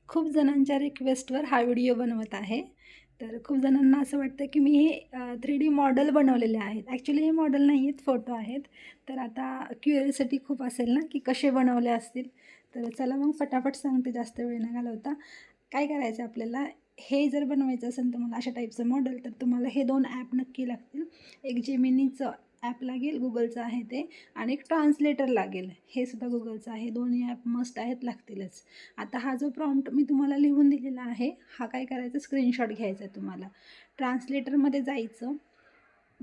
खूप जणांच्या रिक्वेस्टवर हा व्हिडिओ बनवत आहे. तर खूप जणांना असं वाटतं की मी हे 3D मॉडेल बनवलेले आहेत. ॲक्च्युली हे मॉडेल नाही आहेत, फोटो आहेत. तर आता क्युरिओसिटी खूप असेल ना की कसे बनवले असतील. तर चला मग फटाफट सांगते जास्त वेळ न घालवता. काय करायचं आपल्याला, हे जर बनवायचं असेल तुम्हाला अशा टाईपचं मॉडेल, तर तुम्हाला हे 2 ॲप नक्की लागतील. एक जेमिनीचं ॲप लागेल, गुगलचं आहे ते, आणि एक ट्रान्सलेटर लागेल, हे सुद्धा गुगलचं आहे. दोन्ही ॲप मस्ट आहेत, लागतीलच. आता हा जो प्रॉम्प्ट मी तुम्हाला लिहून दिलेला आहे, हा काय करायचा, स्क्रीनशॉट घ्यायचा आहे तुम्हाला. ट्रान्सलेटरमध्ये जायचं,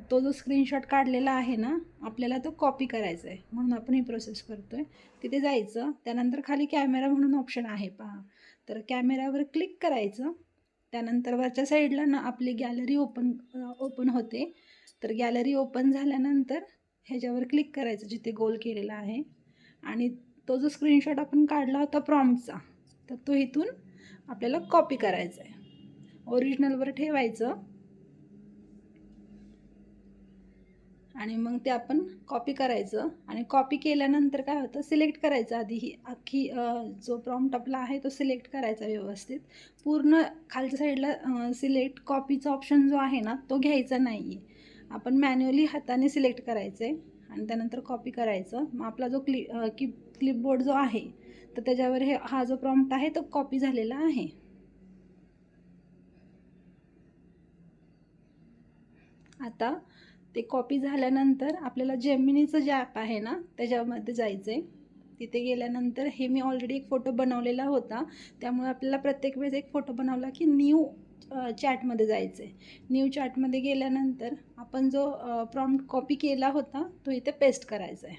तो जो स्क्रीनशॉट काढलेला आहे ना, आपल्याला तो कॉपी करायचा आहे, म्हणून आपण ही प्रोसेस करतो आहे. तिथे जायचं, त्यानंतर खाली कॅमेरा म्हणून ऑप्शन आहे पहा, तर कॅमेरावर क्लिक करायचं. त्यानंतर वरच्या साईडला ना आपली गॅलरी ओपन होते. तर गॅलरी ओपन झाल्यानंतर ह्याच्यावर क्लिक करायचं जिथे गोल केलेला आहे, आणि तो जो स्क्रीनशॉट आपण काढला होता प्रॉम्प्टचा, तर तो इथून आपल्याला कॉपी करायचा आहे. ओरिजिनलवर ठेवायचं आणि मग ते आपण कॉपी करायचं. आणि कॉपी केल्यानंतर काय होतं, सिलेक्ट करायचं आधी ही अख्खी जो प्रॉम्प्ट आपला आहे तो सिलेक्ट करायचा व्यवस्थित. पूर्ण खालच्या साईडला सिलेक्ट कॉपीचा ऑप्शन जो आहे ना, तो घ्यायचा नाही आहे. आपण मॅन्युअली हाताने सिलेक्ट करायचं आहे आणि त्यानंतर कॉपी करायचं. मग आपला जो क्लिपबोर्ड जो आहे, तर त्याच्यावर हा जो प्रॉम्प्ट आहे तो कॉपी झालेला आहे. आता ते कॉपी झाल्यानंतर आपल्याला जेमिनीचं जे ॲप आहे ना, त्याच्यामध्ये जायचं आहे. तिथे गेल्यानंतर हे मी ऑलरेडी एक फोटो बनवलेला होता, त्यामुळे आपल्याला प्रत्येक वेळेस एक फोटो बनवला की न्यू चॅटमध्ये जायचं आहे. न्यू चॅटमध्ये गेल्यानंतर आपण जो प्रॉम्प्ट कॉपी केला होता तो इथे पेस्ट करायचा आहे.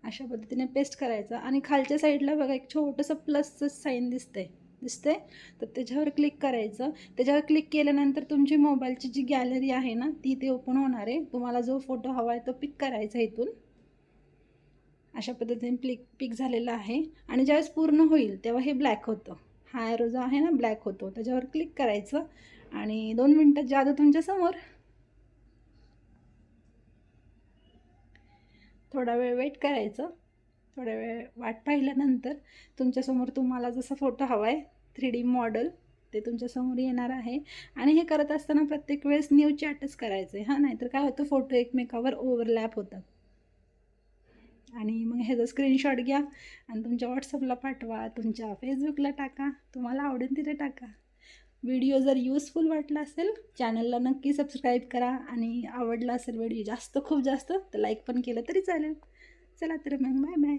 अशा पद्धतीने पेस्ट करायचा आणि खालच्या साईडला बघा एक छोटंसं प्लसचं साईन दिसतंय, तर त्याच्यावर क्लिक करायचं. त्याच्यावर क्लिक केल्यानंतर तुमची मोबाईलची जी गॅलरी आहे ना, ती इथे ओपन होणार आहे. तुम्हाला जो फोटो हवा आहे तो पिक करायचा इथून. अशा पद्धतीने पिक झालेला आहे. आणि ज्यावेळेस पूर्ण होईल तेव्हा हे ब्लॅक होतं. हा ॲरो जो आहे ना, ब्लॅक होतो. त्याच्यावर क्लिक करायचं आणि 2 मिनटात जादू तुमच्यासमोर. थोडा वेळ वेट करायचं. थोड्या वेळ वाट पाहिल्यानंतर तुमच्यासमोर तुम्हाला जसा फोटो हवा आहे 3D मॉडेल, ते तुमच्यासमोर येणार आहे. आणि हे करत असताना प्रत्येक वेळेस न्यू चॅटच करायचं आहे हां, नाहीतर काय होतं, फोटो एकमेकावर ओव्हरलॅप होतात. आणि मग ह्याचा स्क्रीनशॉट घ्या आणि तुमच्या व्हॉट्सअपला पाठवा, तुमच्या फेसबुकला टाका, तुम्हाला आवडेल तिथे टाका. व्हिडिओ जर यूजफुल वाटला असेल, चॅनलला नक्की सबस्क्राईब करा, आणि आवडला असेल व्हिडिओ खूप जास्त, तर लाईक पण केलं तरी चालेल. चला तर मग, बाय बाय.